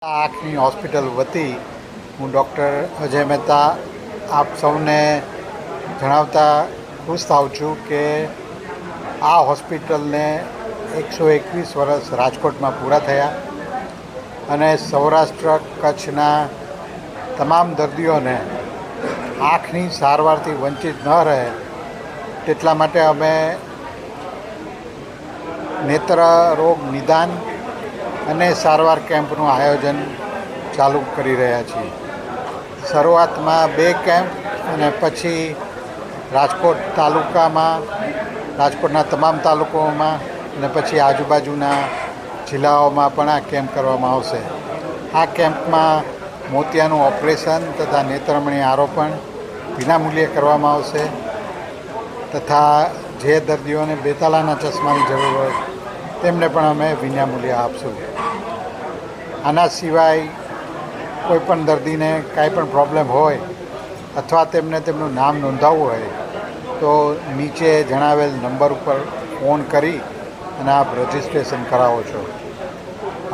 આંખની હોસ્પિટલ વતી હું ડૉક્ટર અજય મહેતા આપ સૌને જણાવતા ખુશ થાઉં છું કે આ હોસ્પિટલને 121 વર્ષ રાજકોટમાં પૂરા થયા અને સૌરાષ્ટ્ર કચ્છના તમામ દર્દીઓને આંખની સારવારથી વંચિત ન રહે તેટલા માટે અમે નેત્ર રોગ નિદાન અને સારવાર કેમ્પનું આયોજન ચાલુ કરી રહ્યા છીએ. શરૂઆતમાં 2 કેમ્પ અને પછી રાજકોટ તાલુકામાં, રાજકોટના તમામ તાલુકાઓમાં અને પછી આજુબાજુના જિલ્લાઓમાં પણ આ કેમ્પ કરવામાં આવશે. આ કેમ્પમાં મોતિયાનું ઓપરેશન તથા નેત્રમણી આરોપણ વિનામૂલ્યે કરવામાં આવશે તથા જે દર્દીઓને બેતાલાના ચશ્માની જરૂર હોય તેમને પણ અમે વિનામૂલ્યે આપશું. આના સિવાય કોઈપણ દર્દીને કાંઈ પણ પ્રોબ્લેમ હોય અથવા તેમને તેમનું નામ નોંધાવવું હોય તો નીચે જણાવેલ નંબર ઉપર ફોન કરી અને આપ રજિસ્ટ્રેશન કરાવો છો.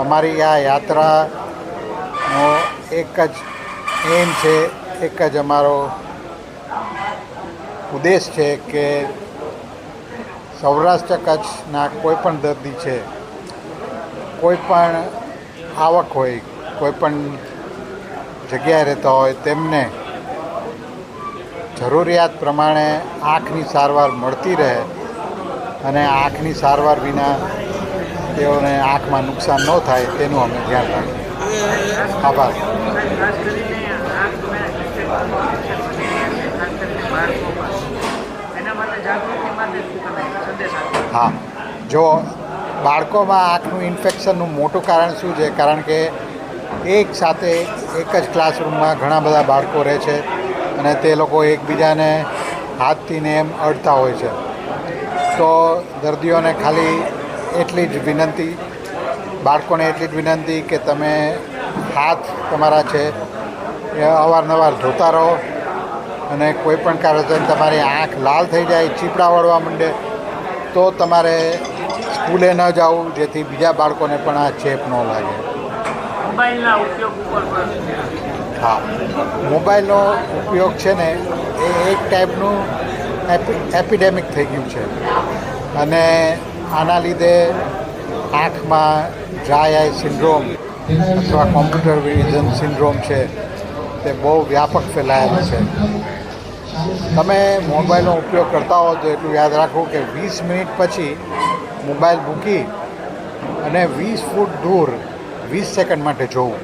અમારી આ યાત્રાનો એક જ એમ છે, એક જ અમારો ઉદ્દેશ છે કે સૌરાષ્ટ્ર કચ્છના કોઈપણ દર્દી છે, કોઈપણ આવક હોય, કોઈપણ જગ્યાએ રહેતા હોય તેમને જરૂરિયાત પ્રમાણે આંખની સારવાર મળતી રહે અને આંખની સારવાર વિના તેઓને આંખમાં નુકસાન ન થાય તેનું અમે ધ્યાન રાખીએ. આભાર. હા, જો બાળકોમાં આંખનું ઇન્ફેક્શનનું મોટું કારણ શું છે? કારણ કે એક સાથે એક જ ક્લાસરૂમમાં ઘણા બધા બાળકો રહે છે અને તે લોકો એકબીજાને હાથથી ને એમ અડતા હોય છે. તો દર્દીઓને ખાલી એટલી જ વિનંતી, બાળકોને એટલી જ વિનંતી કે તમે હાથ તમારા છે એ અવારનવાર ધોતા રહો અને કોઈપણ કારણસર તમારી આંખ લાલ થઈ જાય, ચીપડા વળવા માંડે તો તમારે સ્કૂલે ન જવું, જેથી બીજા બાળકોને પણ આ ચેપ ન લાગે. મોબાઈલના ઉપયોગ ઉપર હા, મોબાઈલનો ઉપયોગ છે ને એ એક ટાઈપનું એપિડેમિક થઈ ગયું છે અને આના લીધે આંખમાં ડ્રાય આઈ સિન્ડ્રોમ અથવા કોમ્પ્યુટર વિઝન સિન્ડ્રોમ છે તે બહુ વ્યાપક ફેલાયેલો છે. તમે મોબાઈલનો ઉપયોગ કરતા હો તો એટલું યાદ રાખવું કે 20 મિનિટ પછી મોબાઈલ મૂકી અને 20 ફૂટ દૂર 20 સેકન્ડ માટે જોવું.